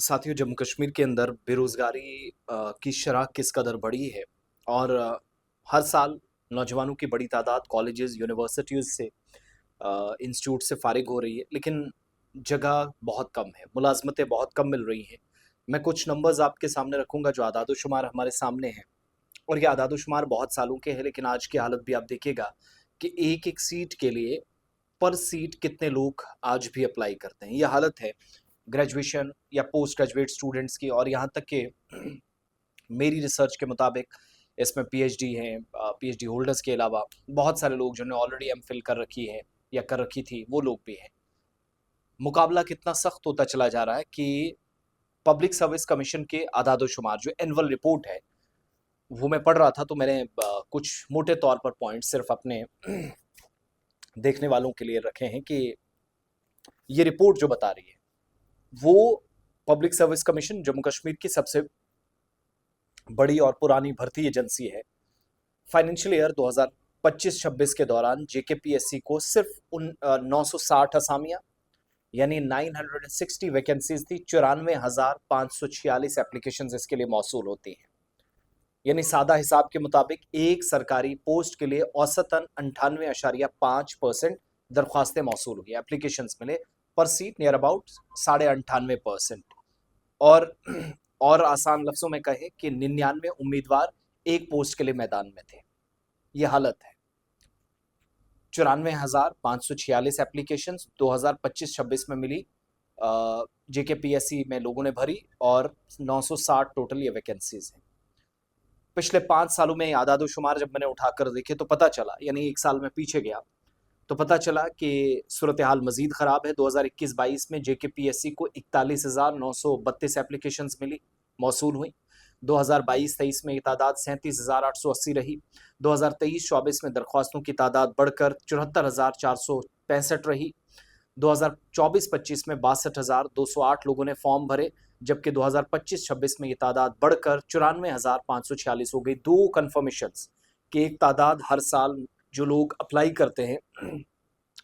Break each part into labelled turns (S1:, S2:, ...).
S1: साथियों, जम्मू कश्मीर के अंदर बेरोज़गारी की शरह किस कदर बढ़ी है और हर साल नौजवानों की बड़ी तादाद कॉलेजेस, यूनिवर्सिटीज़ से इंस्टीट्यूट से फ़ारिग हो रही है, लेकिन जगह बहुत कम है, मुलाज़मतें बहुत कम मिल रही हैं। मैं कुछ नंबर्स आपके सामने रखूँगा जो आदाद-ओ-शुमार हमारे सामने हैं और ये आदाद-ओ-शुमार बहुत सालों के हैं, लेकिन आज की हालत भी आप देखिएगा कि एक-एक सीट के लिए पर सीट कितने लोग आज भी अप्लाई करते हैं। ये हालत है ग्रेजुएशन या पोस्ट ग्रेजुएट स्टूडेंट्स की, और यहाँ तक कि मेरी रिसर्च के मुताबिक इसमें पीएचडी हैं, पीएचडी होल्डर्स के अलावा बहुत सारे लोग जिन्होंने ऑलरेडी एमफिल कर रखी है या कर रखी थी, वो लोग भी हैं। मुकाबला कितना सख्त होता चला जा रहा है कि पब्लिक सर्विस कमीशन के आदाद-ओ-शुमार जो एनुअल रिपोर्ट है, वो मैं पढ़ रहा था, तो मैंने कुछ मोटे तौर पर पॉइंट सिर्फ अपने देखने वालों के लिए रखे हैं कि ये रिपोर्ट जो बता रही है, वो public service commission Jammu Kashmir की सबसे बड़ी और पुरानी भर्ती एजेंसी है। फाइनेंशियल ईयर 2025-26 के दौरान जेकेपीएससी को सिर्फ 960 असामियां यानी 960 वैकेंसीज थी। 94,546 एप्लीकेशंस इसके लिए मौसूल होती हैं। यानी सादा हिसाब के मुताबिक एक सरकारी पोस्ट के लिए औसतन 98.5% दरख्वास्तें मौसूल हुई, एप्लीकेशंस मिले, पर सीट नियर अबाउट 98.5%। और आसान लफ्जों में कहे कि 99 उम्मीदवार एक पोस्ट के लिए मैदान में थे। ये हालत है। 94,546 एप्लीकेशन 2025-26 में मिली, जेकेपीएससी में लोगों ने भरी, और 960 टोटल ये वैकेंसीज हैं। पिछले 5 सालों में आदाद-ओ-शुमार जब मैंने उठाकर देखे तो पता चला, यानी एक साल में पीछे गया तो पता चला कि सूरत हाल मजीद ख़राब है। 2021-22 में जेकेपीएससी को 41,932 एप्लीकेशंस मिली, मौसूल हुई। 2022-23 में ये तादाद 37,880 रही। 2023-24 में दरख्वास्तों की तादाद बढ़कर 74,465 रही। 2024-25 में 62,208 लोगों ने फॉर्म भरे, जबकि 2025-26 में ये तादाद बढ़कर 94,546 हो गई। 2 कन्फर्मेशंस कि एक तादाद हर साल जो लोग अप्लाई करते हैं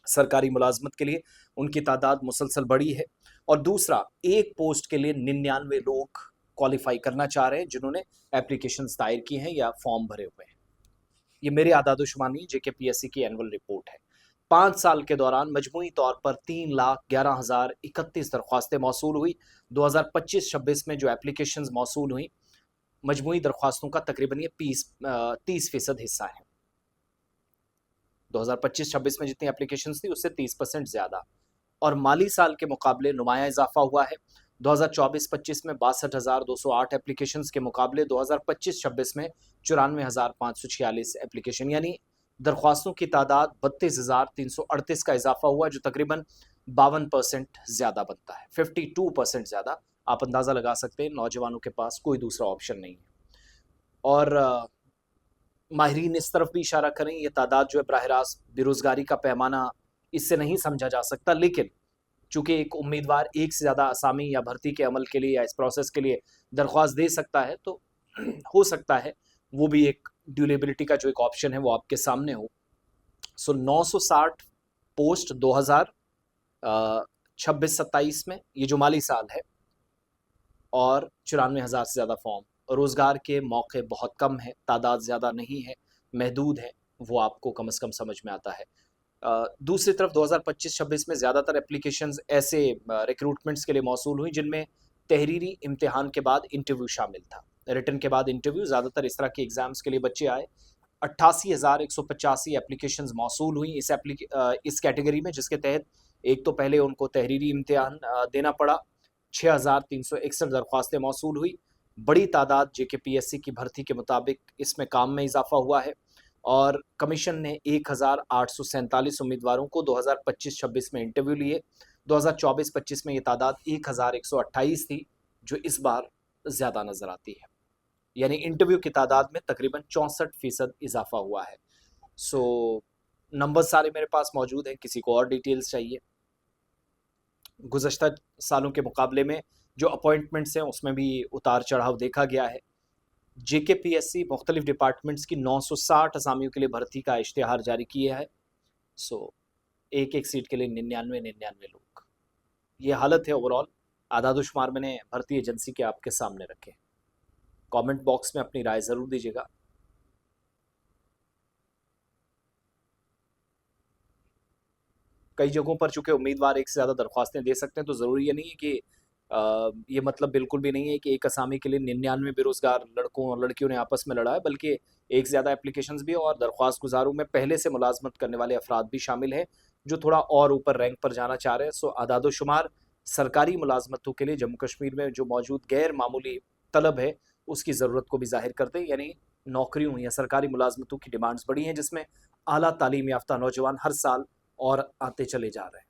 S1: सरकारी मुलाजमत के लिए, उनकी तादाद मुसलसल बढ़ी है, और दूसरा एक पोस्ट के लिए 99 लोग क्वालिफाई करना चाह रहे हैं जिन्होंने एप्लीकेशंस दायर की हैं या फॉर्म भरे हुए हैं। ये मेरे आदाद-ओ-शुमार नहीं, जेकेपीएससी की एनुअल रिपोर्ट है। 5 साल के दौरान मजमूई तौर पर 3,11,031 दरख्वास्तें मौसूल हुई। 2025-26 में जो एप्लीकेशंस मौसूल हुई, मजमूई दरख्वास्तों का तकरीबन ये 30% हिस्सा है। 2025-26 में जितनी एप्लीकेशंस थी उससे 30% ज़्यादा, और माली साल के मुकाबले नुमायां इजाफा हुआ है। 2024-25 में 62,208 एप्लीकेशंस के मुकाबले 2025-26 में 94,546 एप्लीकेशन, यानी दरख्वास्तों की तादाद 32,338 का इजाफा हुआ, जो तकरीबन 52% ज़्यादा बनता है, 52% ज़्यादा। आप अंदाज़ा लगा सकते हैं नौजवानों के पास कोई दूसरा ऑप्शन नहीं है। और माहिरीन इस तरफ भी इशारा करें, ये तादाद जो है बराह रास्त बेरोज़गारी का पैमाना इससे नहीं समझा जा सकता, लेकिन चूंकि एक उम्मीदवार एक से ज़्यादा असामी या भर्ती के अमल के लिए या इस प्रोसेस के लिए दरख्वास्त दे सकता है, तो हो सकता है वो भी एक ड्यूरेबिलिटी का जो एक ऑप्शन है वो आपके सामने हो। सो 960 पोस्ट 2026-27 में, ये जो माली साल है, और 94,000 से ज़्यादा फॉर्म। रोज़गार के मौके बहुत कम हैं, तादाद ज़्यादा नहीं है, महदूद है, वो आपको कम से कम समझ में आता है। दूसरी तरफ 2025-26 में ज़्यादातर एप्लीकेशंस ऐसे रिक्रूटमेंट्स के लिए मौसूल हुई जिनमें तहरीरी इम्तिहान के बाद इंटरव्यू शामिल था। रिटन के बाद इंटरव्यू, ज़्यादातर इस तरह के एग्ज़ाम्स के लिए बच्चे आए। 88,185 एप्लीकेशंस मौसूल हुई इस कैटेगरी में, जिसके तहत एक तो पहले उनको तहरीरी इम्तिहान देना पड़ा। 6,361 दरख्वास्तें मौसूल हुई। बड़ी तादाद जेकेपीएससी की भर्ती के मुताबिक इसमें काम में इजाफा हुआ है, और कमीशन ने 1,847 उम्मीदवारों को 2025-26 में इंटरव्यू लिए। 2024-25 में ये तादाद 1,128 थी, जो इस बार ज़्यादा नज़र आती है, यानी इंटरव्यू की तादाद में तकरीबन 64% इजाफा हुआ है। सो नंबर सारे मेरे पास मौजूद हैं, किसी को और डिटेल्स चाहिए। गुज़श्ता सालों के मुकाबले में जो अपॉइंटमेंट्स हैं उसमें भी उतार चढ़ाव देखा गया है। जेकेपीएससी मुख्तलिफ डिपार्टमेंट्स की 960 असामियों के लिए भर्ती का इश्तिहार जारी किया है। सो एक एक सीट के लिए 99 लोग, ये हालत है ओवरऑल। आदादुशुमार मैंने भर्ती एजेंसी के आपके सामने रखे। कमेंट बॉक्स में अपनी राय ज़रूर दीजिएगा। कई जगहों पर चूंकि उम्मीदवार एक से ज़्यादा दरख्वास्तें दे सकते हैं, तो ज़रूरी ये नहीं है कि ये मतलब बिल्कुल भी नहीं है कि एक असामी के लिए 99 बेरोजगार लड़कों और लड़कियों ने आपस में लड़ा है, बल्कि एक से ज़्यादा एप्लीकेशंस भी हैं और दरख्वास्त गुजारों में पहले से मुलाजमत करने वाले अफराद भी शामिल हैं जो थोड़ा और ऊपर रैंक पर जाना चाह रहे हैं। सो आदादोशुमार सरकारी मुलाजमतों के लिए जम्मू कश्मीर में जो मौजूद गैर मामूली तलब है उसकी ज़रूरत को भी जाहिर करते हैं, यानी नौकरियों या सरकारी मुलाजमतों की डिमांड्स बढ़ी हैं, जिसमें आला तालीम याफ्ता नौजवान हर साल और आते चले जा रहे हैं।